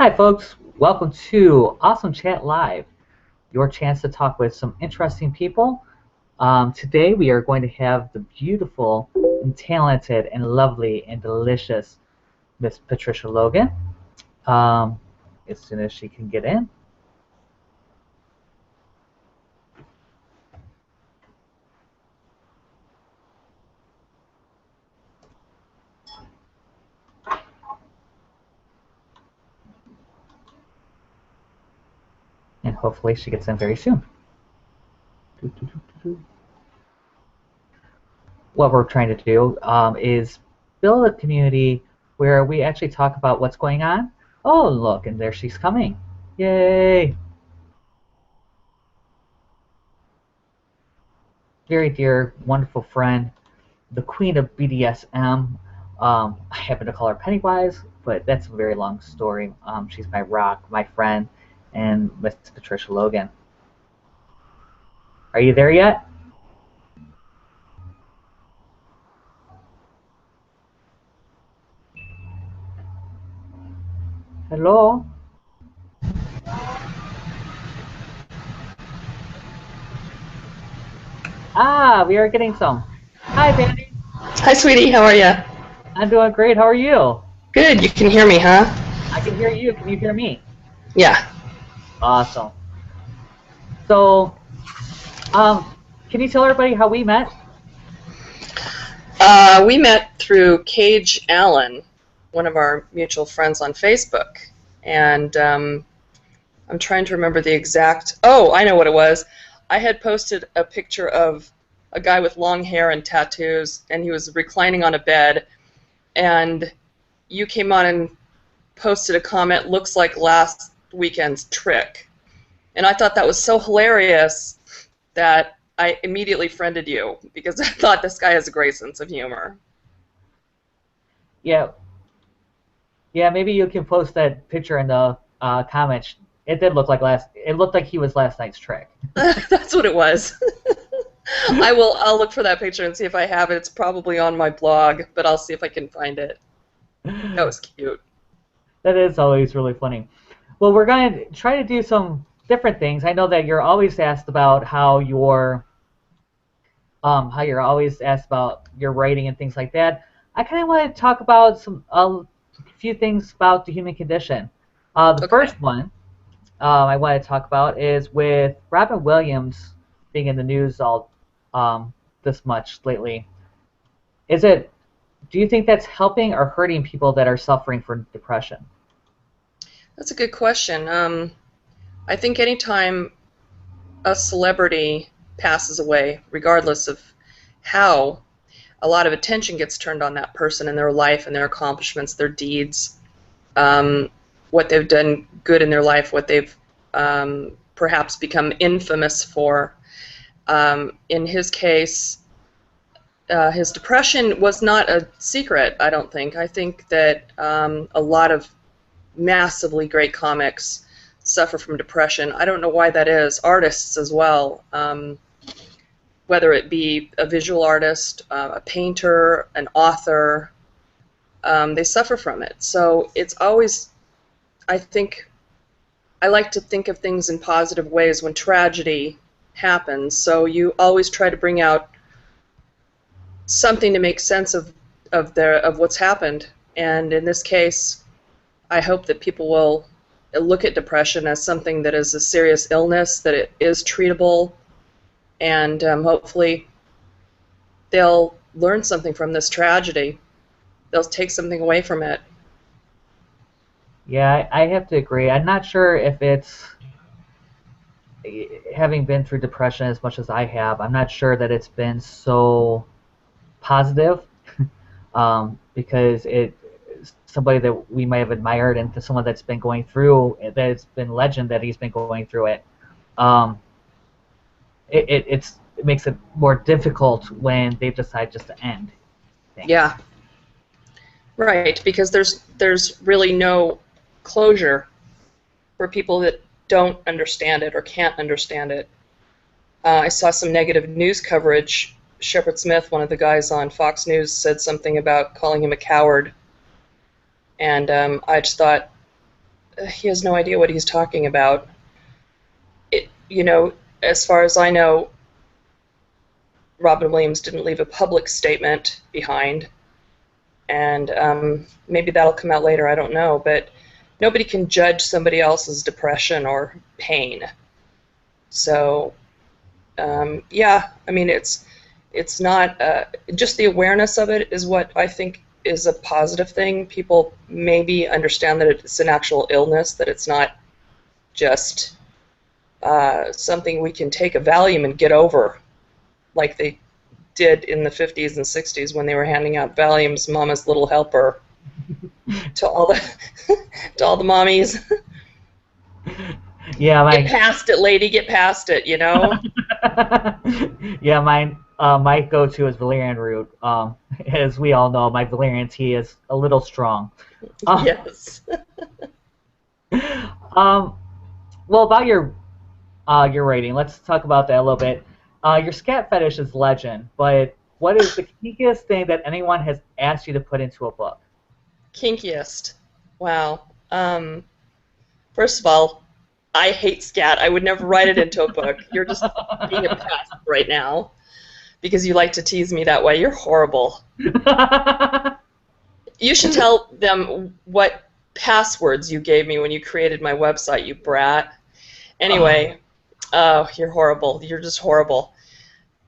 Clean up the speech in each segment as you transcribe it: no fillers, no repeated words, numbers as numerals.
Hi, folks. Welcome to Awesome Chat Live, your chance to talk with some interesting people. Today, we are going to have the beautiful and talented and lovely and delicious Miss Patricia Logan. As soon as she can get in. And hopefully she gets in very soon. What we're trying to do is build a community where we actually talk about what's going on. Oh, look, and there she's coming. Yay! Very dear, wonderful friend, the queen of BDSM. I happen to call her Pennywise, but that's a very long story. She's my rock, my friend, and Miss Patricia Logan. Are you there yet? Hello? We are getting some. Hi, Vandy. Hi, sweetie. How are you? I'm doing great. How are you? Good. You can hear me, huh? I can hear you. Can you hear me? Yeah. Awesome. So, can you tell everybody how we met? We met through Cage Allen, one of our mutual friends on Facebook. And I'm trying to remember the exact... Oh, I know what it was. I had posted a picture of a guy with long hair and tattoos, and he was reclining on a bed. And you came on and posted a comment, looks like last weekend's trick. And I thought that was so hilarious that I immediately friended you because I thought this guy has a great sense of humor. Yeah. Yeah, maybe you can post that picture in the comments. It did look like it looked like he was last night's trick. That's what it was. I'll look for that picture and see if I have it. It's probably on my blog, but I'll see if I can find it. That was cute. That is always really funny. Well, we're going to try to do some different things. I know that you're always asked about how you're always asked about your writing and things like that. I kind of want to talk about a few things about the human condition. The first one I want to talk about is with Robin Williams being in the news all this much lately. Do you think that's helping or hurting people that are suffering from depression? That's a good question. I think anytime a celebrity passes away, regardless of how, a lot of attention gets turned on that person and their life and their accomplishments, their deeds, what they've done good in their life, what they've perhaps become infamous for. In his case, his depression was not a secret, I don't think. I think that a lot of massively great comics suffer from depression. I don't know why that is. Artists as well, whether it be a visual artist, a painter, an author, they suffer from it. So it's always, I like to think of things in positive ways when tragedy happens. So you always try to bring out something to make sense of what's happened. And in this case, I hope that people will look at depression as something that is a serious illness, that it is treatable, and hopefully they'll learn something from this tragedy. They'll take something away from it. Yeah, I have to agree. I'm not sure if it's, having been through depression as much as I have, I'm not sure that it's been so positive because somebody that we might have admired and to someone that's been going through, that it's been legend that he's been going through it. It makes it more difficult when they decide just to end things. Yeah, right, because there's really no closure for people that don't understand it or can't understand it. I saw some negative news coverage. Shepard Smith, one of the guys on Fox News, said something about calling him a coward. And I just thought, he has no idea what he's talking about. As far as I know, Robin Williams didn't leave a public statement behind, and maybe that'll come out later, I don't know, but nobody can judge somebody else's depression or pain. So, yeah, I mean, it's not, just the awareness of it is what I think is a positive thing. People maybe understand that it's an actual illness, that it's not just something we can take a Valium and get over, like they did in the 50s and 60s when they were handing out Valiums, Mama's Little Helper, to all the to all the mommies. Yeah, get past it, lady. Get past it. Yeah, my go-to is valerian root. As we all know, my valerian tea is a little strong. Yes. Well, about your writing, let's talk about that a little bit. Your scat fetish is legend, but what is the kinkiest thing that anyone has asked you to put into a book? Kinkiest. Wow. First of all, I hate scat. I would never write it into a book. You're just being a pest right now because you like to tease me that way. You're horrible. You should tell them what passwords you gave me when you created my website, you brat. Anyway, oh, you're horrible. You're just horrible.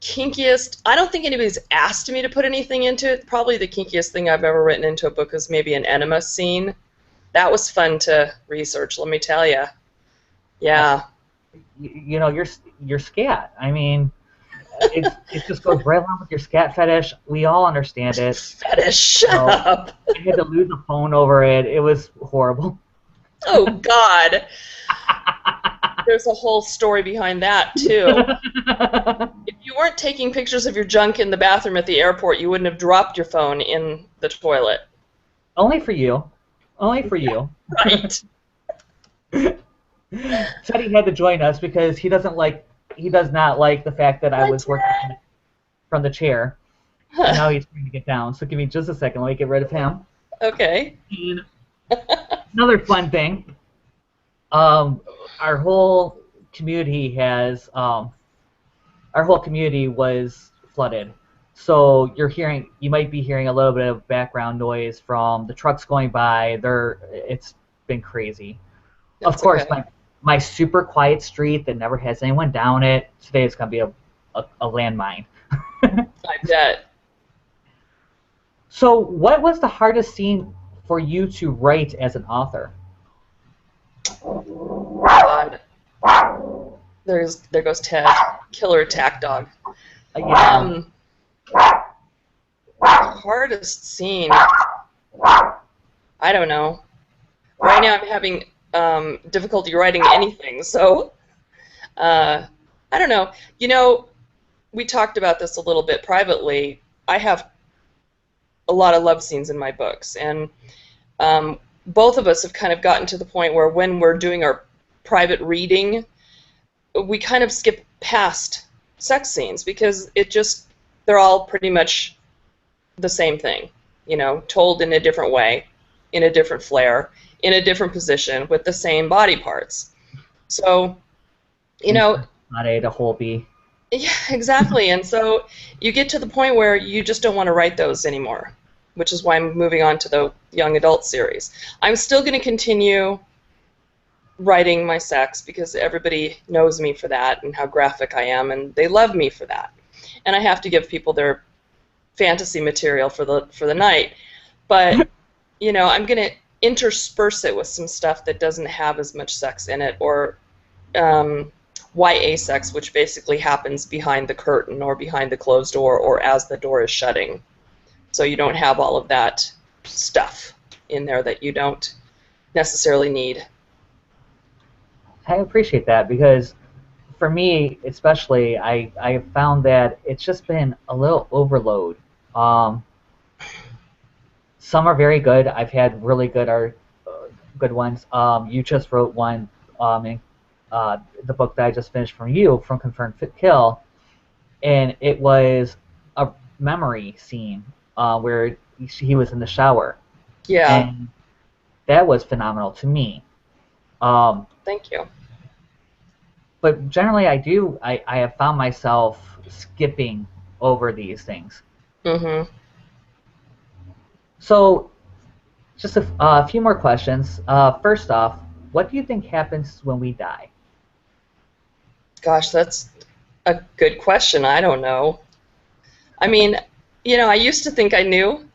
Kinkiest, I don't think anybody's asked me to put anything into it. Probably the kinkiest thing I've ever written into a book is maybe an enema scene. That was fun to research, let me tell you. Yeah. You know, your scat. I mean, it just goes right along with your scat fetish. We all understand it. Fetish, shut up. I had to lose a phone over it. It was horrible. Oh, God. There's a whole story behind that, too. If you weren't taking pictures of your junk in the bathroom at the airport, you wouldn't have dropped your phone in the toilet. Only for you. Only for you. Right. Said he had to join us because he does not like the fact that I was working from the chair. And now he's trying to get down. So give me just a second. Let me get rid of him. Okay. And another fun thing. Our whole community was flooded. So you might be hearing a little bit of background noise from the trucks going by. It's been crazy. That's of course, okay. my super quiet street that never has anyone down it. Today it's gonna be a landmine. I bet. So, what was the hardest scene for you to write as an author? God. There goes Ted, killer attack dog. Yeah. Hardest scene. I don't know. Right now I'm having difficulty writing anything, so I don't know. We talked about this a little bit privately. I have a lot of love scenes in my books, and both of us have kind of gotten to the point where when we're doing our private reading, we kind of skip past sex scenes because they're all pretty much the same thing, told in a different way, in a different flair, in a different position, with the same body parts. So, Not a whole bee. Yeah, exactly. And so you get to the point where you just don't want to write those anymore, which is why I'm moving on to the young adult series. I'm still going to continue writing my sex because everybody knows me for that and how graphic I am, and they love me for that. And I have to give people their fantasy material for the night. But, I'm going to intersperse it with some stuff that doesn't have as much sex in it, or YA sex, which basically happens behind the curtain or behind the closed door or as the door is shutting. So you don't have all of that stuff in there that you don't necessarily need. I appreciate that because for me, especially, I have found that it's just been a little overload. Some are very good. I've had really good ones. You just wrote one in the book that I just finished from Confirmed Fit Kill, and it was a memory scene where he was in the shower. Yeah. And that was phenomenal to me. Thank you. But generally, I have found myself skipping over these things. Mm-hmm. So, just a few more questions. First off, what do you think happens when we die? Gosh, that's a good question. I don't know. I mean, I used to think I knew,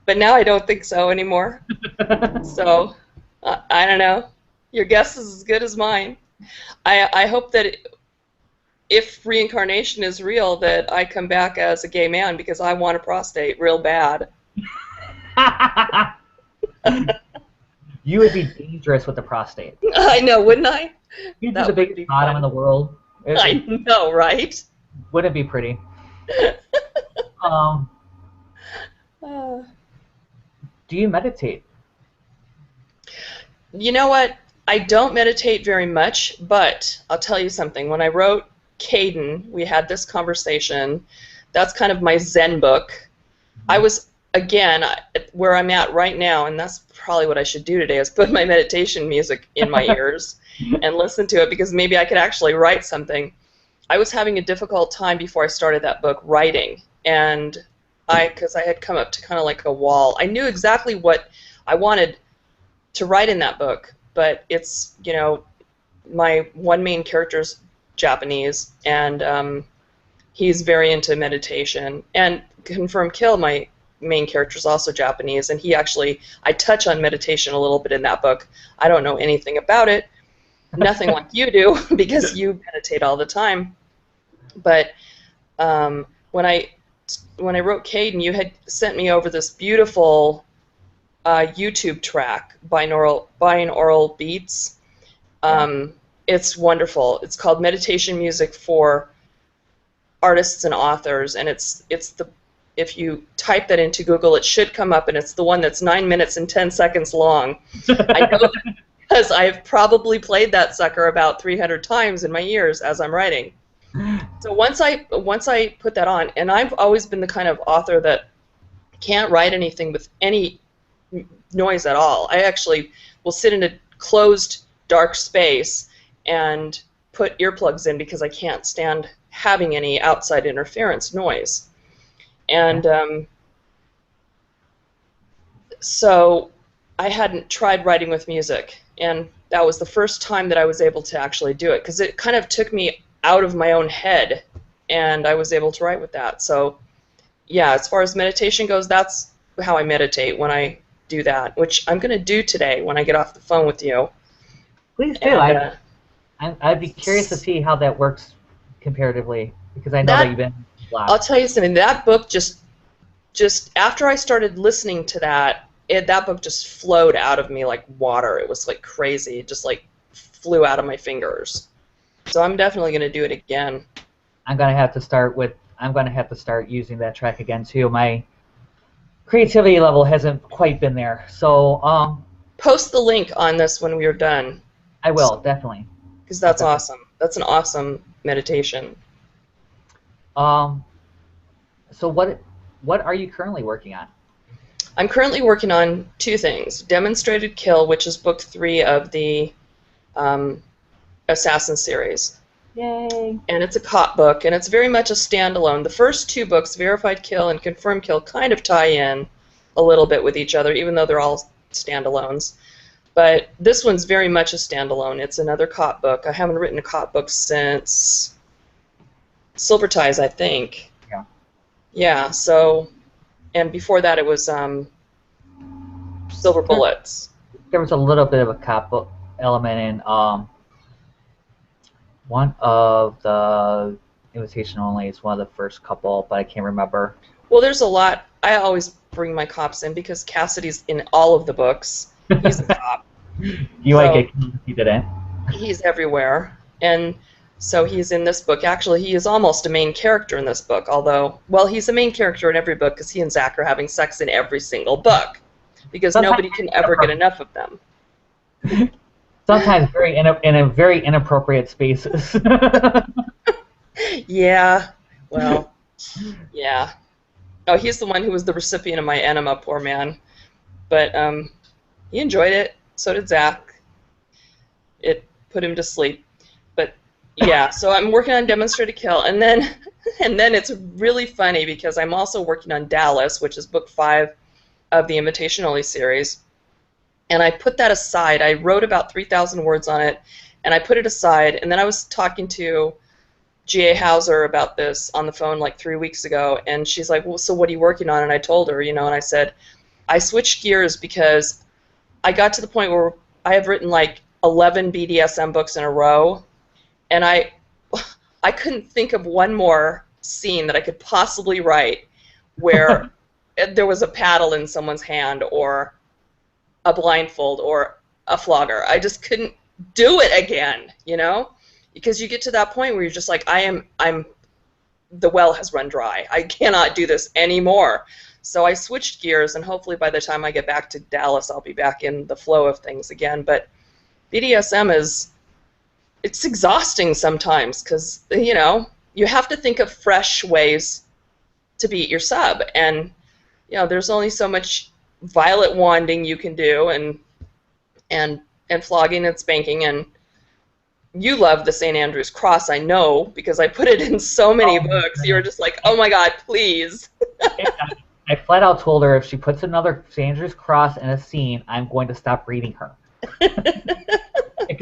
but now I don't think so anymore. So, I don't know. Your guess is as good as mine. I hope that if reincarnation is real, that I come back as a gay man because I want a prostate real bad. You would be dangerous with the prostate. I know, wouldn't I? You'd be the That would biggest be bottom in fun. the world. I know, right? Wouldn't be pretty. Um, Uh, do you meditate? you know what? I don't meditate very much, but I'll tell you something. When I wrote Caden, we had this conversation. That's kind of my Zen book. I was, again, where I'm at right now, and that's probably what I should do today, is put my meditation music in my ears and listen to it, because maybe I could actually write something. I was having a difficult time before I started that book writing, and because I had come up to kind of like a wall. I knew exactly what I wanted to write in that book, but it's, my one main character's Japanese, and he's very into meditation. And Confirm Kill, my main character, is also Japanese, and I touch on meditation a little bit in that book. I don't know anything about it, nothing like you do, because you meditate all the time. But when I wrote Caden, you had sent me over this beautiful YouTube track, binaural beats. It's wonderful. It's called Meditation Music for Artists and Authors, and if you type that into Google, it should come up, and it's the one that's 9 minutes and 10 seconds long. I know that because I've probably played that sucker about 300 times in my ears as I'm writing. So once I put that on, and I've always been the kind of author that can't write anything with any noise at all. I actually will sit in a closed, dark space and put earplugs in because I can't stand having any outside interference noise. And so I hadn't tried writing with music, and that was the first time that I was able to actually do it, because it kind of took me out of my own head, and I was able to write with that. So yeah, as far as meditation goes, that's how I meditate when I do that, which I'm going to do today when I get off the phone with you. Please do. I'd be curious to see how that works comparatively, because I know that you've been blocked. I'll tell you something. That book just after I started listening to that, that book just flowed out of me like water. It was like crazy. It just like flew out of my fingers. So I'm definitely going to do it again. I'm going to have to start using that track again too. My creativity level hasn't quite been there. So post the link on this when we're done. I will, definitely. Because that's awesome. That's an awesome meditation. So what are you currently working on? I'm currently working on two things. Demonstrated Kill, which is book 3 of the Assassin series. Yay! And it's a cop book, and it's very much a standalone. The first 2 books, Verified Kill and Confirmed Kill, kind of tie in a little bit with each other, even though they're all standalones. But this one's very much a standalone. It's another cop book. I haven't written a cop book since Silver Ties, I think. Yeah. Yeah, so, and before that it was Silver Bullets. There was a little bit of a cop book element in one of the Invitation Only. It's one of the first couple, but I can't remember. Well, there's a lot. I always bring my cops in because Cassidy's in all of the books. He's a cop. You might get killed if he didn't. He's everywhere. And so he's in this book. Actually, he is almost a main character in this book, although, well, he's a main character in every book because he and Zach are having sex in every single book because nobody can ever get enough of them. Sometimes in a very inappropriate spaces. Yeah, well, yeah. Oh, he's the one who was the recipient of my enema, poor man. But he enjoyed it. So did Zach. it put him to sleep. But yeah, so I'm working on Demonstrate a Kill, and then it's really funny because I'm also working on Dallas, which is book 5 of the Invitation Only series, and I put that aside. I wrote about 3,000 words on it, and I put it aside, and then I was talking to G.A. Hauser about this on the phone like 3 weeks ago, and she's like, well, so what are you working on? And I told her, and I said, I switched gears because I got to the point where I have written like 11 BDSM books in a row, and I couldn't think of one more scene that I could possibly write where there was a paddle in someone's hand or a blindfold or a flogger. I just couldn't do it again, because you get to that point where you're just like, the well has run dry. I cannot do this anymore. So I switched gears, and hopefully by the time I get back to Dallas, I'll be back in the flow of things again. But BDSM it's exhausting sometimes because, you have to think of fresh ways to beat your sub. And, there's only so much violet wanding you can do and flogging and spanking. And you love the St. Andrew's Cross, I know, because I put it in so many books. You were just like, oh my God, please. I flat out told her if she puts another St. Andrew's Cross in a scene, I'm going to stop reading her. It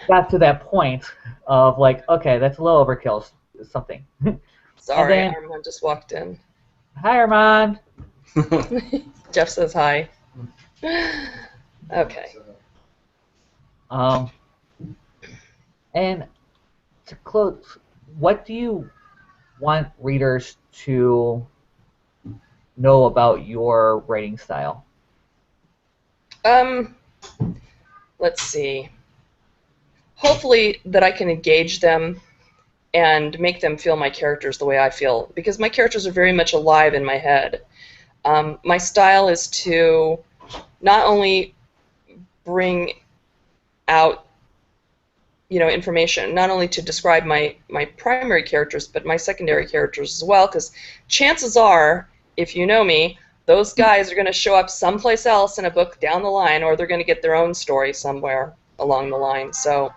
got to that point of like, okay, that's a little overkill, something. Sorry, Armand just walked in. Hi, Armand. Jeff says hi. Okay. And to close, what do you want readers to know about your writing style? Let's see. Hopefully that I can engage them and make them feel my characters the way I feel, because my characters are very much alive in my head. My style is to not only bring out information, not only to describe my primary characters, but my secondary characters as well, because chances are, if you know me, those guys are going to show up someplace else in a book down the line, or they're going to get their own story somewhere along the line. So,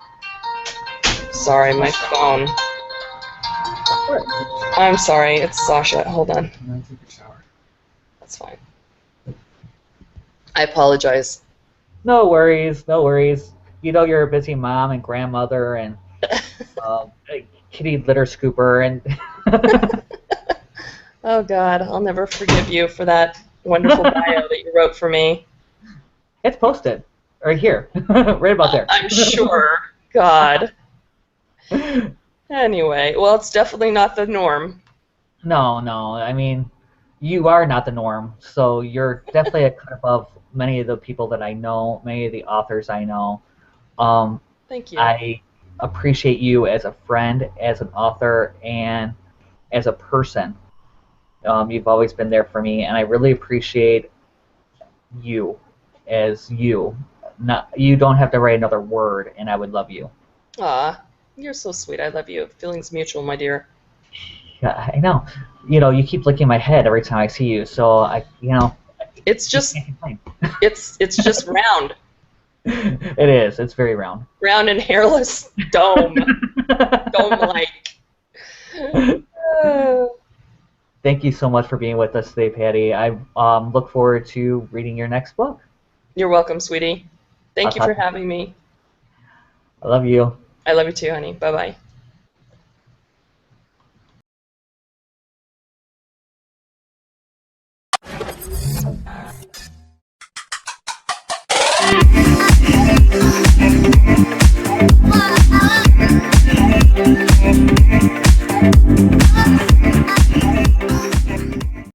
sorry, my phone. I'm sorry, it's Sasha. Hold on. Take a shower. That's fine. I apologize. No worries, no worries. You're a busy mom and grandmother and a kitty litter scooper and. Oh God, I'll never forgive you for that wonderful bio that you wrote for me. It's posted right here, right about there. I'm sure. God. Anyway, well, it's definitely not the norm. No. I mean, you are not the norm, so you're definitely a cut above many of the people that I know, many of the authors I know. Thank you. I appreciate you as a friend, as an author, and as a person. You've always been there for me, and I really appreciate you as you. You don't have to write another word, and I would love you. Aw, you're so sweet. I love you. Feelings mutual, my dear. Yeah, I know. You keep licking my head every time I see you, so It's just, it's just round. It is. It's very round. Round and hairless dome. Dome-like. Thank you so much for being with us today, Patty. I look forward to reading your next book. You're welcome, sweetie. Thank you for having me. I love you. I love you too, honey. Bye-bye.